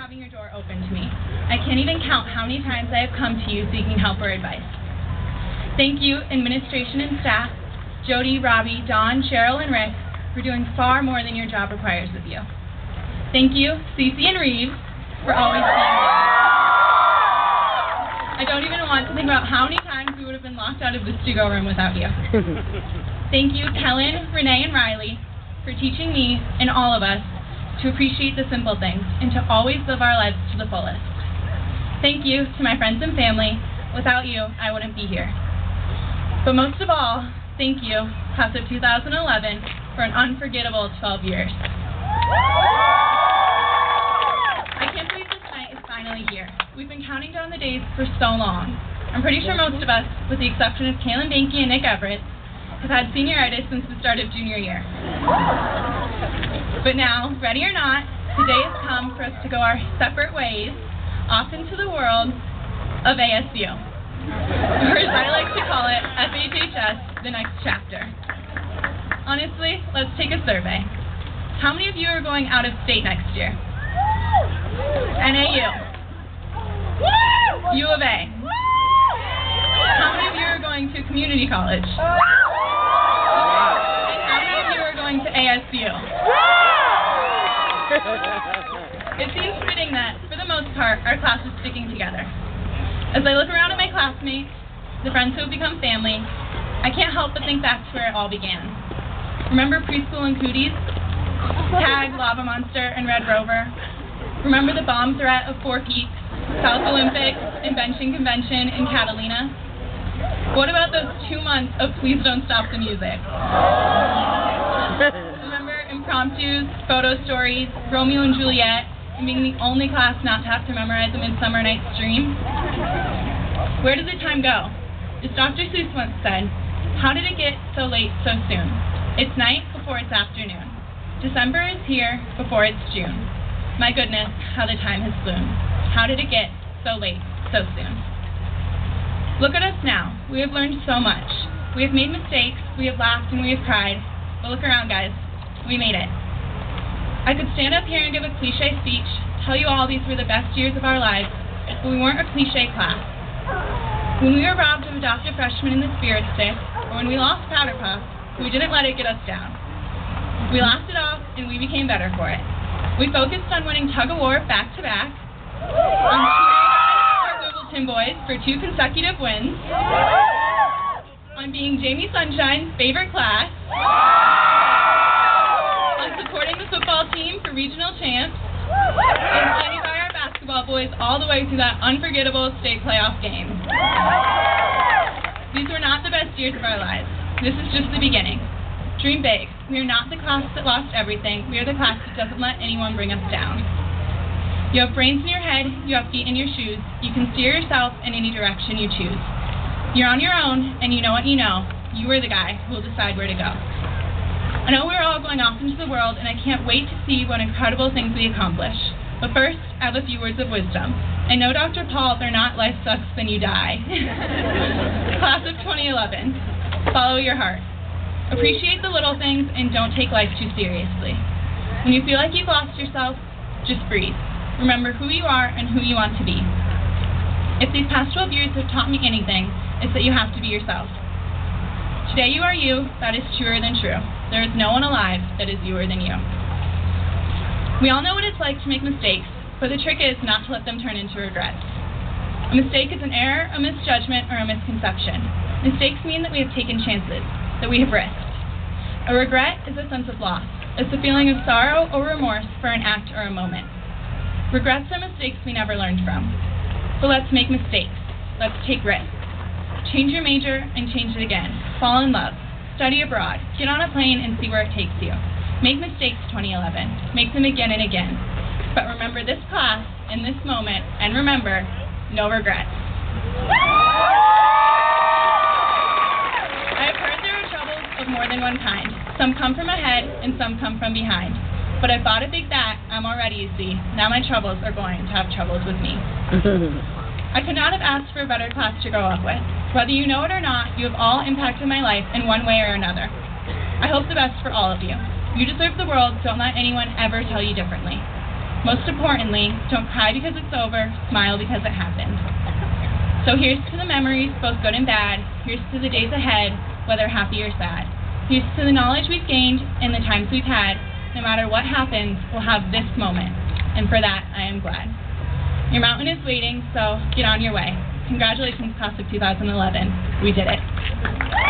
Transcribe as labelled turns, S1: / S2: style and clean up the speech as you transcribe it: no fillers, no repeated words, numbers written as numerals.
S1: having your door open to me. I can't even count how many times I have come to you seeking help or advice. Thank you, administration and staff, Jody, Robbie, Dawn, Cheryl, and Rick, for doing far more than your job requires of you. Thank you, Cece and Reeves, for always being there. I don't even want to think about how many times we would have been locked out of this to-go room without you. Thank you, Kellen, Renee, and Riley, for teaching me and all of us to appreciate the simple things and to always live our lives to the fullest. Thank you to my friends and family. Without you, I wouldn't be here. But most of all, thank you, class of 2011, for an unforgettable 12 years. I can't believe this night is finally here. We've been counting down the days for so long. I'm pretty sure most of us, with the exception of Kaylin Banky and Nick Everett, have had senioritis since the start of junior year. But now, ready or not, the day has come for us to go our separate ways, off into the world of ASU, or as I like to call it, FHHS, the next chapter. Honestly, let's take a survey. How many of you are going out of state next year? NAU. U of A. How many of you are going to community college? And how many of you are going to ASU? It seems fitting that, for the most part, our class is sticking together. As I look around at my classmates, the friends who have become family, I can't help but think that's where it all began. Remember preschool and cooties? Tag, Lava Monster, and Red Rover? Remember the bomb threat of Four Peaks, South Olympics, and benching convention in Catalina? What about those 2 months of Please Don't Stop the Music? Remember impromptus, photo stories, Romeo and Juliet, and being the only class not to have to memorize A Midsummer Night's Dream? Where did the time go? As Dr. Seuss once said, how did it get so late so soon? It's night before it's afternoon. December is here before it's June. My goodness, how the time has flown. How did it get so late so soon? Look at us now. We have learned so much. We have made mistakes, we have laughed, and we have cried. But look around, guys. We made it. I could stand up here and give a cliche speech, tell you all these were the best years of our lives, but we weren't a cliche class. When we were robbed of a Dr. Freshman in the spirit stick, or when we lost Powder Puff, we didn't let it get us down. We laughed it off, and we became better for it. We focused on winning tug-of-war back-to-back, on cheering our Wimbledon boys for 2 consecutive wins, on being Jamie Sunshine's favorite class, on supporting the football team for regional champs, and standing by our basketball boys all the way through that unforgettable state playoff game. These were not the best years of our lives. This is just the beginning. Dream big. We are not the class that lost everything. We are the class that doesn't let anyone bring us down. You have brains in your head, you have feet in your shoes. You can steer yourself in any direction you choose. You're on your own, and you know what you know. You are the guy who will decide where to go. I know we're all going off into the world, and I can't wait to see what incredible things we accomplish. But first, I have a few words of wisdom. I know, Dr. Paul, they're not life sucks, then you die. Class of 2011, follow your heart. Appreciate the little things and don't take life too seriously. When you feel like you've lost yourself, just breathe. Remember who you are and who you want to be. If these past 12 years have taught me anything, it's that you have to be yourself. Today you are you, that is truer than true. There is no one alive that is youer than you. We all know what it's like to make mistakes, but the trick is not to let them turn into regrets. A mistake is an error, a misjudgment, or a misconception. Mistakes mean that we have taken chances, that we have risked. A regret is a sense of loss. It's a feeling of sorrow or remorse for an act or a moment. Regrets are mistakes we never learned from. So let's make mistakes. Let's take risks. Change your major and change it again. Fall in love. Study abroad. Get on a plane and see where it takes you. Make mistakes, 2011. Make them again and again. But remember this class in this moment, and remember, no regrets. I have heard there are troubles of more than one kind. Some come from ahead and some come from behind. But I bought a big bat, I'm all ready, you see. Now my troubles are going to have troubles with me. I could not have asked for a better class to grow up with. Whether you know it or not, you have all impacted my life in one way or another. I hope the best for all of you. You deserve the world, don't let anyone ever tell you differently. Most importantly, don't cry because it's over, smile because it happened. So here's to the memories, both good and bad. Here's to the days ahead, whether happy or sad. Here's to the knowledge we've gained and the times we've had. No matter what happens, we'll have this moment. And for that, I am glad. Your mountain is waiting, so get on your way. Congratulations, class of 2011. We did it.